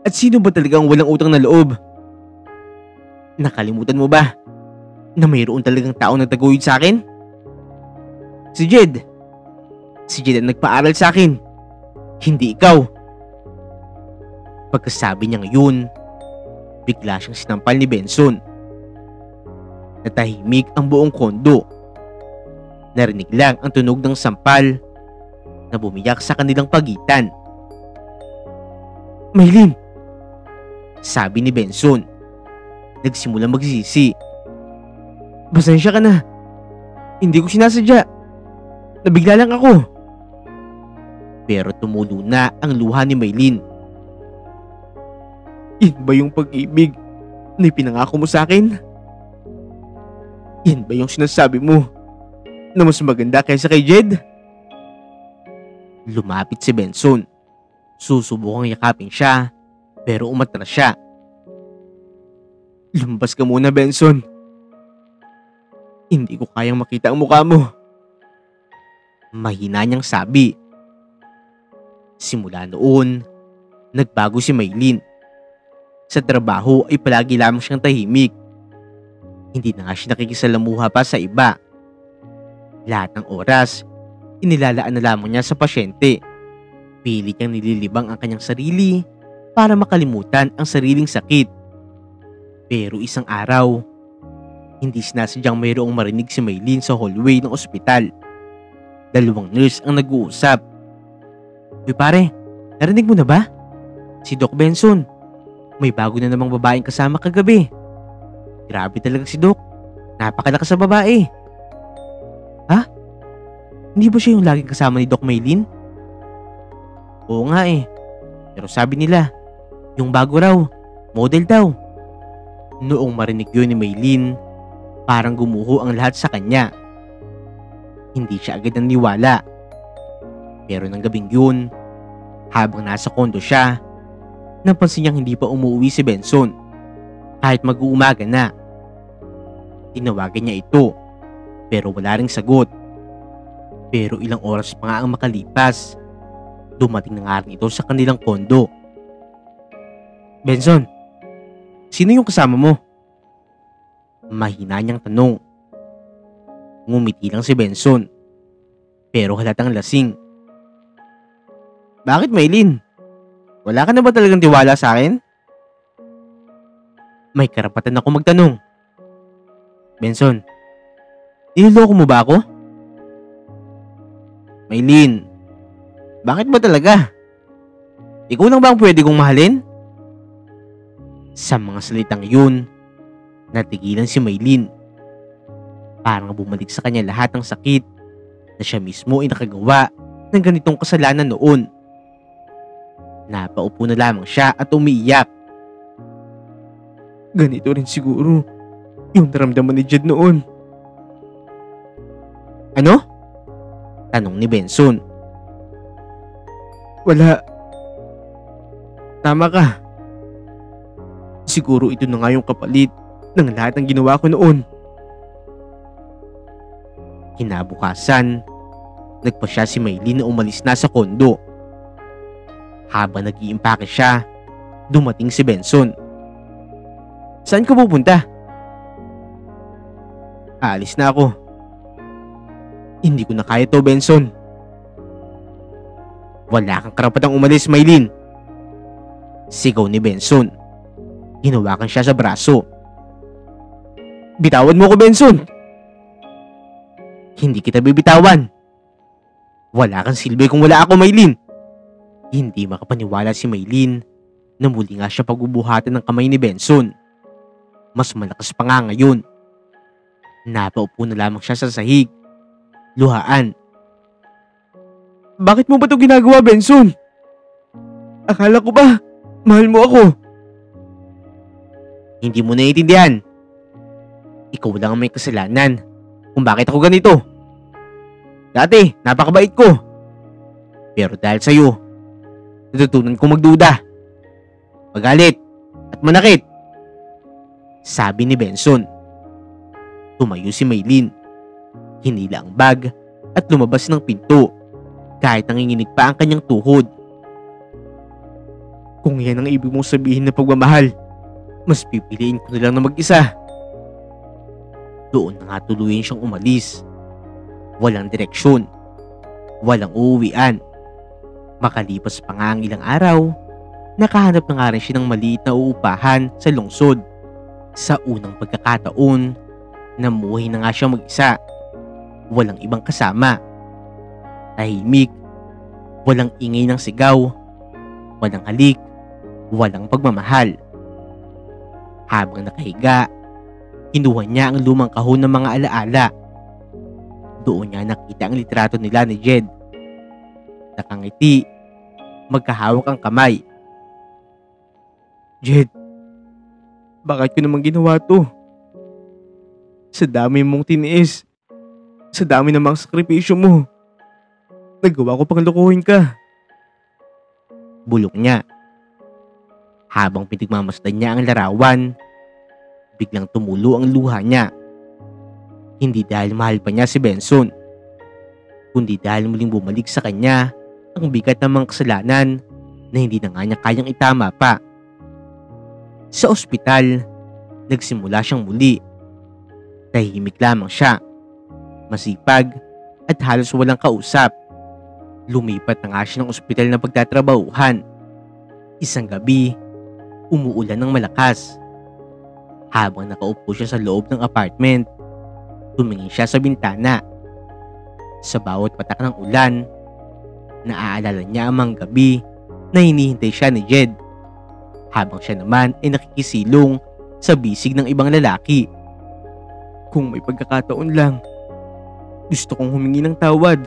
[SPEAKER 1] At sino ba talagang walang utang na loob? Nakalimutan mo ba na mayroon talagang taong nagtaguyod sa akin? Si Jed. Si Jed ang nagpaaral sa akin. Hindi ikaw. Pagkasabi niya ngayon, bigla siyang sinampal ni Benson. Natahimik ang buong kondo. Narinig lang ang tunog ng sampal na bumiyak sa kanilang pagitan. Maylin! Sabi ni Benson. Nagsimulang magsisi. Pasensya ka na. Hindi ko sinasadya. Nabigla lang ako. Pero tumulo na ang luha ni Maylin. Yan ba yung pag-ibig na ipinangako mo sa akin? Yan ba yung sinasabi mo na mas maganda kaysa kay Jed? Lumapit si Benson. Susubukang yakapin siya pero umatras siya. Lumabas ka muna, Benson. Hindi ko kayang makita ang mukha mo. Mahina niyang sabi. Simula noon, nagbago si Maylin. Sa trabaho ay palagi lamang siyang tahimik. Hindi na nga siya nakikisalamuha pa sa iba. Lahat ng oras, inilalaan na lamang niya sa pasyente. Pilit niyang nililibang ang kanyang sarili para makalimutan ang sariling sakit. Pero isang araw, hindi sinasadyang mayroong marinig si Maylin sa hallway ng ospital. Dalawang nurse ang nag-uusap. Uy pare, narinig mo na ba? Si Doc Benson. May bago na namang babaeng kasama kagabi. Grabe talaga si Doc. Napakalakas sa babae. Ha? Hindi ba siya yung laging kasama ni Doc Maylin? Oo nga eh. Pero sabi nila, yung bago raw, model daw. Noong marinig yun ni Maylin, parang gumuho ang lahat sa kanya. Hindi siya agad naniwala. Pero ng gabing yun, habang nasa kondo siya, napansin niyang hindi pa umuwi si Benson. Kahit mag-uumaga na. Tinawagan niya ito, pero wala ring sagot. Pero ilang oras pa nga ang makalipas, dumating na nga rin ito sa kanilang kondo. Benson, sino yung kasama mo? Mahina niyang tanong. Ngumiti lang si Benson, pero halatang lasing. Bakit, Maylin? Wala ka na ba talagang tiwala sa akin? May karapatan ako magtanong. Benson, niloloko mo ba ako? Maylin, bakit ba talaga? Ikaw lang ba ang pwede kong mahalin? Sa mga salitang yun, natigilan si Maylin. Parang bumalik sa kanya lahat ng sakit na siya mismo ay nakagawa ng ganitong kasalanan noon. Napaupo na lamang siya at umiiyak. Ganito rin siguro yung naramdaman ni Jed noon. Ano? Tanong ni Benson. Wala. Tama ka. Siguro ito na nga yung kapalit ng lahat ng ginawa ko noon. Kinabukasan, nagpa siya si Maylin na umalis na sa kondo. Habang nag-iimpake siya, dumating si Benson. Saan ka pupunta? Aalis na ako. Hindi ko na kaya to, Benson. Wala kang karapatang umalis, Maylin. Sigaw ni Benson. Hinawakan siya sa braso. Bitawan mo ko, Benson! Hindi kita bibitawan. Wala kang silbi kung wala ako, Maylin. Hindi makapaniwala si Maylin na muli nga siya pagbubuhatan ng kamay ni Benson. Mas malakas pa nga ngayon. Napaupo na lamang siya sa sahig. Luhaan. Bakit mo ba ito ginagawa, Benson? Akala ko ba mahal mo ako? Hindi mo naiintindihan. Ikaw lang ang may kasalanan kung bakit ako ganito. Dati, napakabait ko. Pero dahil sa'yo, natutunan ko magduda, magalit, at manakit. Sabi ni Benson. Tumayo si Maylin. Hinila ang bag at lumabas ng pinto kahit nanginginig pa ang kanyang tuhod. Kung yan ang ibig mong sabihin na pagmamahal, mas pipiliin ko na lang na mag-isa. Doon na nga tuluyan siyang umalis. Walang direksyon. Walang uuwian. Makalipas pa nga ang ilang araw, nakahanap na nga rin siya ng maliit na uupahan sa lungsod. Sa unang pagkakataon, namuhay na nga siya mag-isa. Walang ibang kasama. Tahimik. Walang ingay ng sigaw. Walang halik. Walang pagmamahal. Habang nakahiga, kinuha niya ang lumang kahon ng mga alaala. Doon niya nakita ang litrato nila ni Jed. Nakangiti, magkahawak ang kamay. Jed, bakit ko naman ginawa to? Sa dami mong tiniis, sa dami ng mga sakripisyo mo, nagawa ko pang lokohin ka. Bulok niya. Habang pinagmamasdan niya ang larawan, biglang tumulo ang luha niya. Hindi dahil mahal pa niya si Benson, kundi dahil muling bumalik sa kanya ang bigat ng mga kasalanan na hindi na nga niya kayang itama pa. Sa ospital, nagsimula siyang muli. Tahimik lamang siya, masipag at halos walang kausap. Lumipat na nga siya ng ospital na pagtatrabahuhan. Isang gabi, umuulan ng malakas. Habang nakaupo siya sa loob ng apartment, tumingin siya sa bintana. Sa bawat patak ng ulan, naaalala niya ang mga gabi na hinihintay siya ni Jed, habang siya naman ay nakikisilong sa bisig ng ibang lalaki. Kung may pagkakataon lang, gusto kong humingi ng tawad.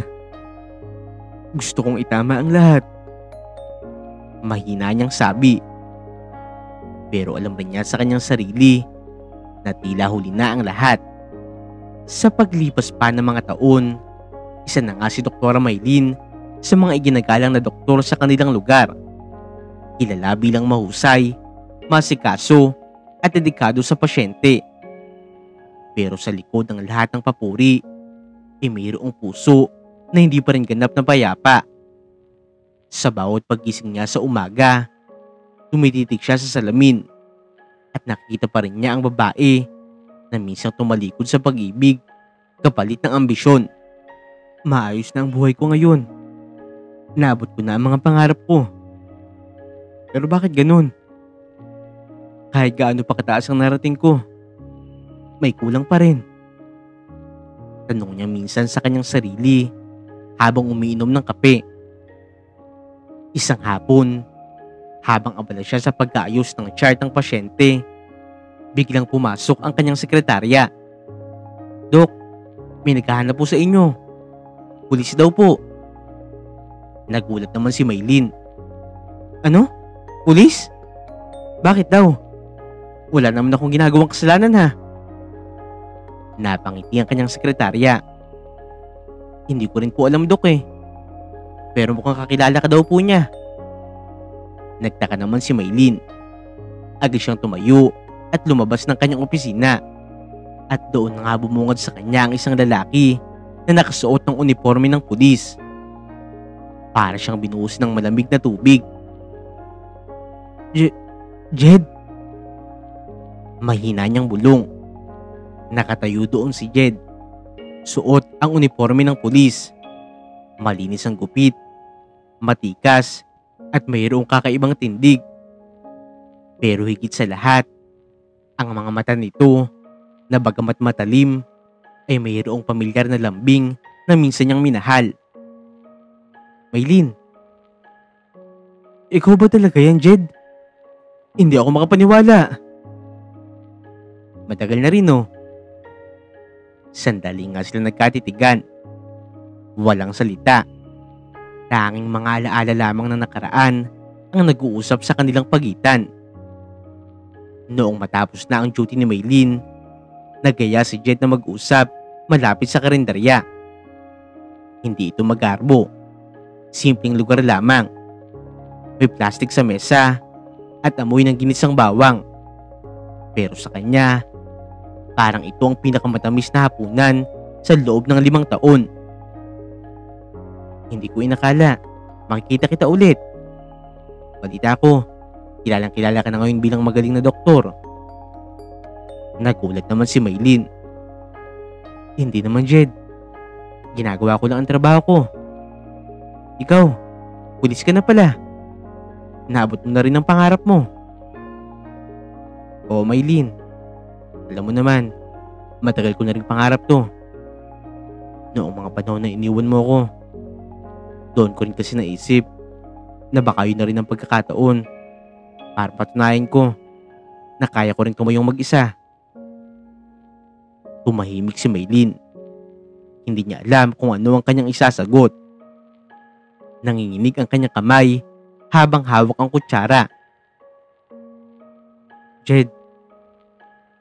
[SPEAKER 1] Gusto kong itama ang lahat. Mahina niyang sabi. Pero alam rin niya sa kanyang sarili na tila huli na ang lahat. Sa paglipas pa ng mga taon, isa na nga si Dr. Maylin sa mga iginagalang na doktor sa kanilang lugar. Kilala bilang mahusay, masikaso at dedikado sa pasyente. Pero sa likod ng lahat ng papuri, mayroong puso na hindi pa rin ganap na payapa. Sa bawat paggising niya sa umaga, tumititig siya sa salamin at nakita pa rin niya ang babae na minsang tumalikod sa pag-ibig kapalit ng ambisyon. Maayos na ang buhay ko ngayon. Naabot ko na ang mga pangarap ko. Pero bakit ganun? Kahit gaano pa kataas ang narating ko, may kulang pa rin. Tanong niya minsan sa kanyang sarili habang umiinom ng kape. Isang hapon, habang abala siya sa pagkaayos ng chart ng pasyente, biglang pumasok ang kanyang sekretarya. Dok, may naghahanap po sa inyo. Pulis daw po. Nagulat naman si Maylin. Ano? Pulis? Bakit daw? Wala naman akong ginagawang kasalanan ha. Napangiti ang kanyang sekretarya. Hindi ko rin po alam, Dok eh. Pero mukhang kakilala ka daw po niya. Nagtaka naman si Maylin. Agad siyang tumayo at lumabas ng kanyang opisina. At doon na nga bumungad sa kanya ang isang lalaki na nakasuot ng uniforme ng pulis. Para siyang binuhos ng malamig na tubig. Jed? Mahina niyang bulong. Nakatayo doon si Jed. Suot ang uniforme ng pulis. Malinis ang gupit, matikas, at mayroong kakaibang tindig. Pero higit sa lahat, ang mga mata nito na bagamat matalim ay mayroong pamilyar na lambing na minsan niyang minahal. Maylin, ikaw ba talaga yan, Jed? Hindi ako makapaniwala. Matagal na rin, no? Sandali nga sila nagkatitigan. Walang salita. Tanging mga alaala lamang ng nakaraan ang nag-uusap sa kanilang pagitan. Noong matapos na ang duty ni Maylin, nagaya si Jed na mag-usap malapit sa karinderya. Hindi ito magarbo. Simpleng lugar lamang. May plastic sa mesa at amoy ng ginisang bawang. Pero sa kanya, parang ito ang pinakamatamis na hapunan sa loob ng 5 taon. Hindi ko inakala makikita kita ulit. Balita ko, kilalang kilala ka na ngayon bilang magaling na doktor. Nagulat naman si Maylin. Hindi naman, Jed. Ginagawa ko lang ang trabaho ko. Ikaw, pulis ka na pala. Naabot mo na rin ang pangarap mo. Oo, Maylin. Alam mo naman, matagal ko na rin pangarap to. Noong mga panahon na iniwan mo ko, doon ko rin kasi naisip na baka yun na rin ang pagkakataon para patunayan ko na kaya ko rin tumayong mag-isa. Tumahimik si Maylin. Hindi niya alam kung ano ang kanyang isasagot. Nanginginig ang kanyang kamay habang hawak ang kutsara. Jed,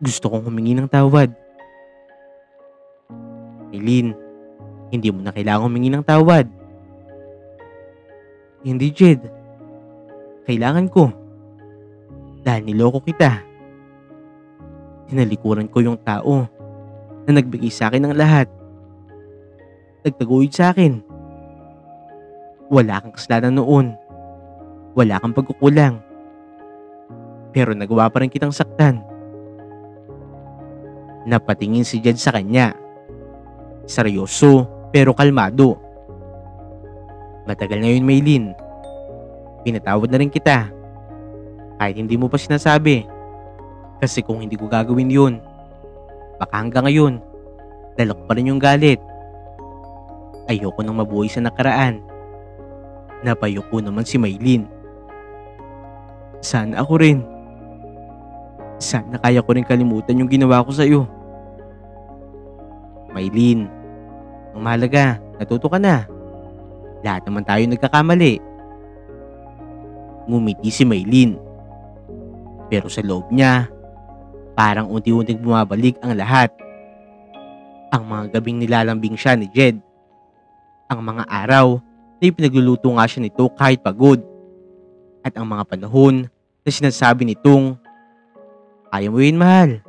[SPEAKER 1] gusto kong humingi ng tawad. Maylin, hindi mo na kailangang humingi ng tawad. Hindi, Jed. Kailangan ko. Dahil niloko kita. Tinalikuran ko yung tao na nagbigay sa akin ng lahat. Nagtaguyod sa akin. Wala kang kasalanan noon. Wala kang pagkukulang. Pero nagawa pa rin kitang saktan. Napatingin si Jed sa kanya. Seryoso pero kalmado. Matagal na yun, Maylin. Pinatawad na rin kita. Kahit hindi mo pa sinasabi. Kasi kung hindi ko gagawin yun, baka hanggang ngayon, dalak pa rin yung galit. Ayoko nang mabuhay sa nakaraan. Napayoko naman si Maylin. Sana ako rin. Sana kaya ko rin kalimutan yung ginawa ko sa'yo. Maylin, ang mahalaga, natuto ka na. Lahat naman tayo nagkakamali. Ngumiti si Maylin. Pero sa loob niya, parang unti-unting bumabalik ang lahat. Ang mga gabing nilalambing siya ni Jed. Ang mga araw na ipinagluluto nga siya nito kahit pagod. At ang mga panahon na sinasabi nitong, kaya mo yun, mahal.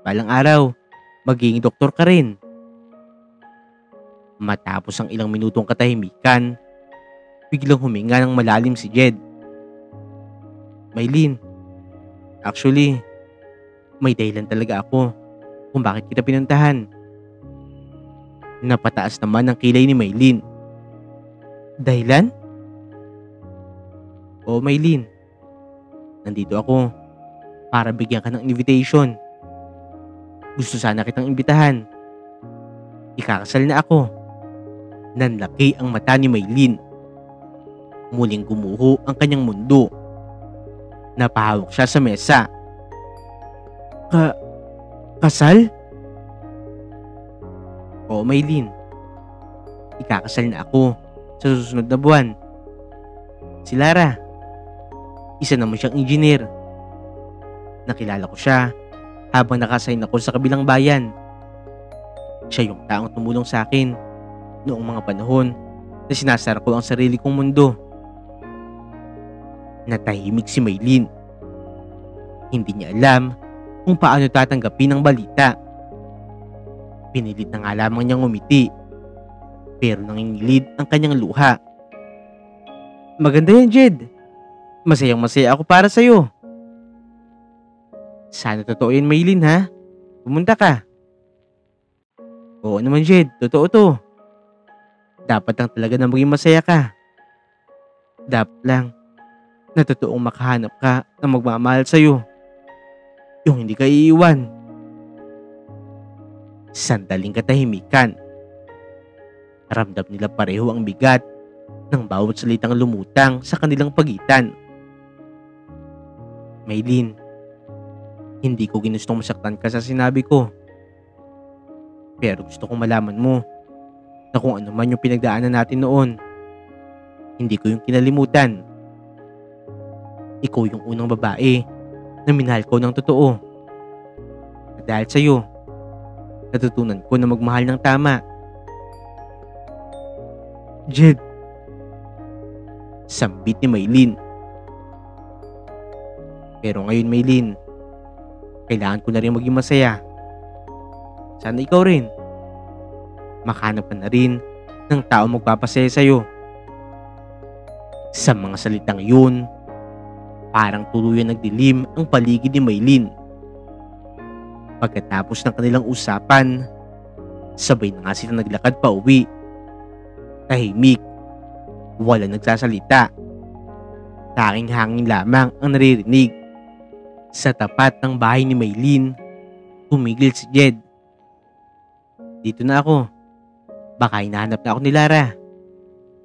[SPEAKER 1] Balang araw, magiging doktor ka rin. Matapos ang ilang minutong katahimikan, biglang huminga ng malalim si Jed. Maylin, actually, may dahilan talaga ako kung bakit kita pinuntahan. Napataas naman ang kilay ni Maylin. Dahilan? Oo, Maylin. Nandito ako para bigyan ka ng invitation. Gusto sana kitang imbitahan. Ikakasal na ako. Nanlaki ang mata ni Maylin. Muling gumuho ang kanyang mundo. Napahawak siya sa mesa. Kasal? Oo, Maylin. Ikakasal na ako sa susunod na buwan. Si Lara. Isa naman siyang engineer. Nakilala ko siya habang nakasign ako sa kabilang bayan. Siya yung taong tumulong sa akin noong mga panahon na sinasara ko ang sarili kong mundo. Natahimik si Maylin. Hindi niya alam kung paano tatanggapin ang balita. Pinilit na nga lamang niyang umiti. Pero nangingilid ang kanyang luha. Maganda yan, Jed. Masayang masaya ako para sa'yo. Sana totoo yan, Maylin, ha? Pumunta ka. Oo naman, Jed. Totoo to. Dapat lang talaga na maging masaya ka. Dapat lang na totoong makahanap ka na magmamahal sa'yo. Yung hindi ka iiwan. Sandaling katahimikan. Ramdam nila pareho ang bigat ng bawat salitang lumutang sa kanilang pagitan. Maylin, hindi ko ginustong masaktan ka sa sinabi ko. Pero gusto kong malaman mo na kung ano man yung pinagdaanan natin noon, hindi ko yung kinalimutan. Ikaw yung unang babae na minahal ko ng totoo. At dahil sa'yo, natutunan ko na magmahal ng tama. Jed, sambit ni Maylin. Pero ngayon, Maylin, kailangan ko na rin maging masaya. Sana ikaw rin. Makahanap ka na rin ng tao magpapasaya sa'yo. Sa mga salitang yun, parang tuluyan nagdilim ang paligid ni Maylin. Pagkatapos ng kanilang usapan, sabay na nga sila naglakad pa uwi. Tahimik, wala nagsasalita. Tanging hangin lamang ang naririnig. Sa tapat ng bahay ni Maylin, tumigil si Jed. Dito na ako. Baka hinahanap na ako ni Lara.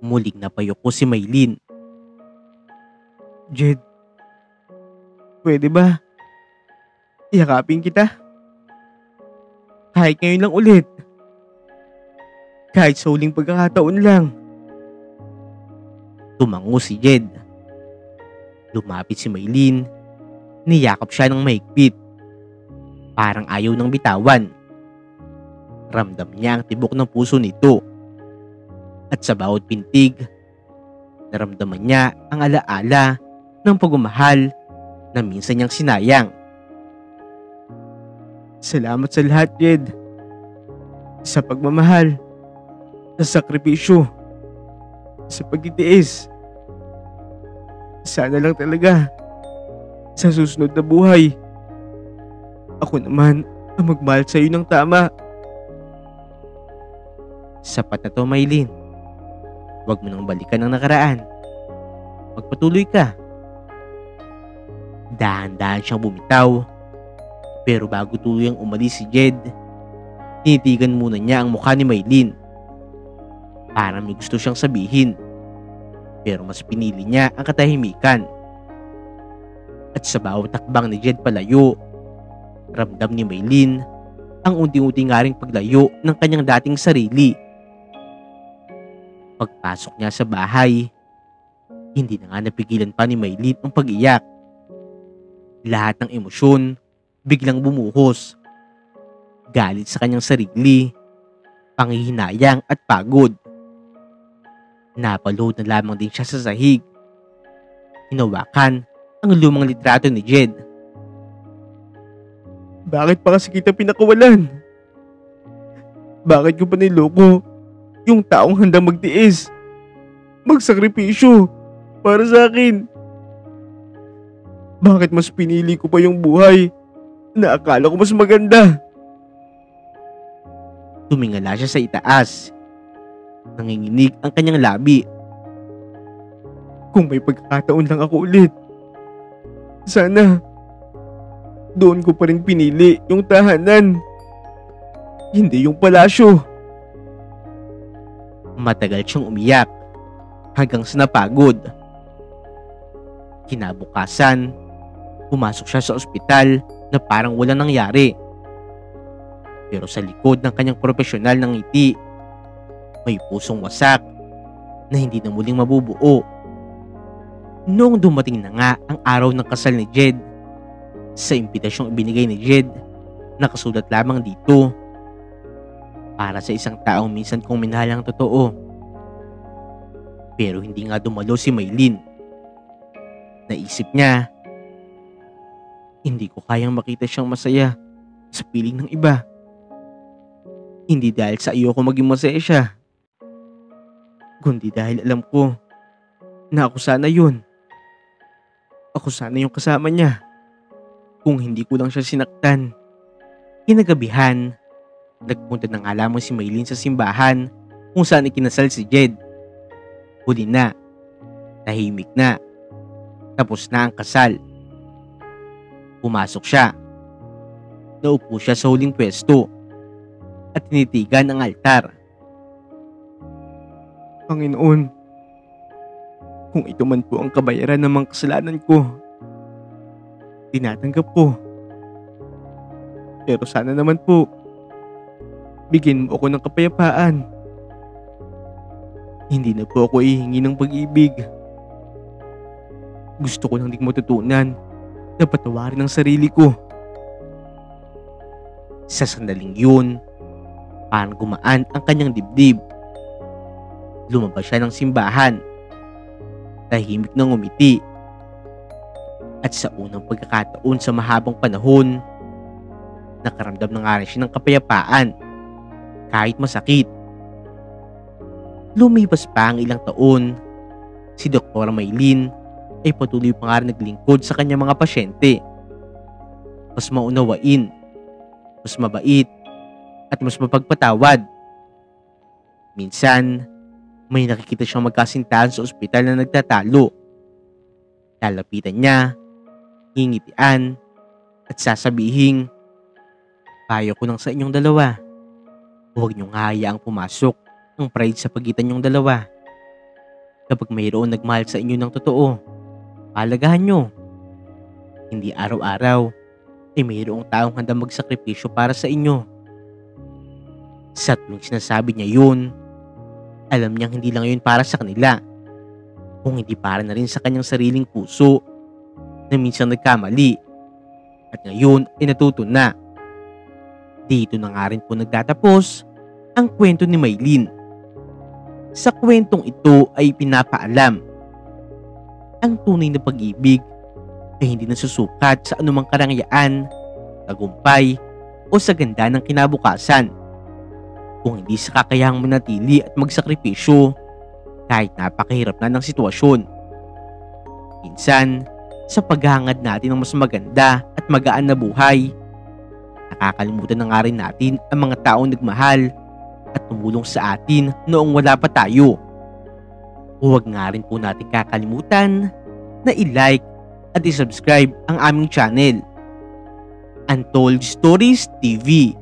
[SPEAKER 1] Muling napayuko si Maylin. Jed, pwede ba yakapin kita? Kahit ngayon lang ulit. Kahit sa huling pagkakataon lang. Tumango si Jed. Lumapit si Maylin. Niyakap siya ng mahigpit. Parang ayaw ng bitawan. Ramdam niya ang tibok ng puso nito. At sa bawat pintig, naramdaman niya ang alaala ng pagmamahal na minsan niyang sinayang. Salamat sa lahat, Jed. Sa pagmamahal, sa sakripisyo, sa pagtitiis. Sana lang talaga, sa susunod na buhay, ako naman ang magmahal sa iyo ng tama. Sapat na to, Maylin. Huwag mo nang balikan ang nakaraan. Magpatuloy ka. Dahan-dahan siyang bumitaw. Pero bago tuluyang umalis si Jed, tinitigan muna niya ang mukha ni Maylin. Parang may gusto siyang sabihin. Pero mas pinili niya ang katahimikan. At sa bawat takbang ni Jed palayo, ramdam ni Maylin ang unti-unti nga ring paglayo ng kanyang dating sarili. Pagpasok niya sa bahay, hindi na nga napigilan pa ni Maylin ang pag-iyak. Lahat ng emosyon biglang bumuhos. Galit sa kanyang sarili, panghihinayang at pagod. Napaload na lamang din siya sa sahig. Hinawakan ang lumang litrato ni Jed. Bakit pa kasi kita pinakawalan? Bakit ko pa niloko yung taong handang magtiis, magsakripisyo para sa akin? Bakit mas pinili ko pa yung buhay na akala ko mas maganda? Tumingala siya sa itaas. Nanginginig ang kanyang labi. Kung may pagkakataon lang ako ulit, sana doon ko pa rin pinili yung tahanan, hindi yung palasyo. Matagal siyang umiyak hanggang sa napagod. Kinabukasan, pumasok siya sa ospital na parang walang nangyari. Pero sa likod ng kanyang profesional na ngiti, may pusong wasak na hindi na muling mabubuo. Noong dumating na nga ang araw ng kasal ni Jed, sa impitasyong ibinigay ni Jed, nakasulat lamang dito, para sa isang taong minsan kong minahal ang totoo. Pero hindi nga dumalo si Maylin. Naisip niya, hindi ko kayang makita siyang masaya sa piling ng iba. Hindi dahil sa ayoko maging masaya siya, kundi dahil alam ko na ako sana yun. Ako sana yung kasama niya. Kung hindi ko lang siya sinaktan. Kinagabihan, nagpunta na nga lamang si Maylin sa simbahan kung saan ikinasal si Jed. Huli na, tahimik na, tapos na ang kasal. Pumasok siya. Naupo siya sa huling pwesto. at tinitigan ang altar. Panginoon, kung ito man po ang kabayaran ng mga kasalanan ko, tinatanggap ko. Pero sana naman po, bigyan mo ako ng kapayapaan. Hindi na po ako ihingi ng pag-ibig. Gusto ko lang ding matutunan na patawarin ang sarili ko. Sa sandaling yun, parang gumaan ang kanyang dibdib. Lumabas siya ng simbahan. Tahimik nang umiti. At sa unang pagkakataon sa mahabang panahon, nakaramdam na nga rin siya ng kapayapaan kahit masakit. Lumipas pa ang ilang taon, si Dr. Maylin ay patuloy pa nga rin naglingkod sa kanyang mga pasyente. Mas maunawain, mas mabait, at mas mapagpatawad. Minsan, may nakikita siyang magkasintahan sa ospital na nagtatalo. Lalapitan niya, hingitian, at sasabihing, payo ko lang sa inyong dalawa. Huwag niyong hayaang pumasok ang pride sa pagitan niyong dalawa. Kapag mayroon nagmahal sa inyo ng totoo, palagahan niyo. Hindi araw-araw ay mayroong taong handang magsakripisyo para sa inyo. Sa tuwing sinasabi niya yun, alam niyang hindi lang yun para sa kanila, kung hindi para na rin sa kanyang sariling puso na minsan nagkamali at ngayon ay natuto na. Dito na nga rin po nagtatapos ang kwento ni Maylin. Sa kwentong ito ay pinapaalam, ang tunay na pag-ibig ay hindi nasusukat sa anumang karangyaan, tagumpay o sa ganda ng kinabukasan, kung hindi sa kakayahang manatili at magsakripisyo kahit napakahirap na ng sitwasyon. Minsan, sa paghahangad natin ng mas maganda at magaan na buhay, nakakalimutan na nga rin natin ang mga taong nagmahal at tumulong sa atin noong wala pa tayo. Huwag nga rin po natin kakalimutan na i-like at i-subscribe ang aming channel, Untold Stories TV.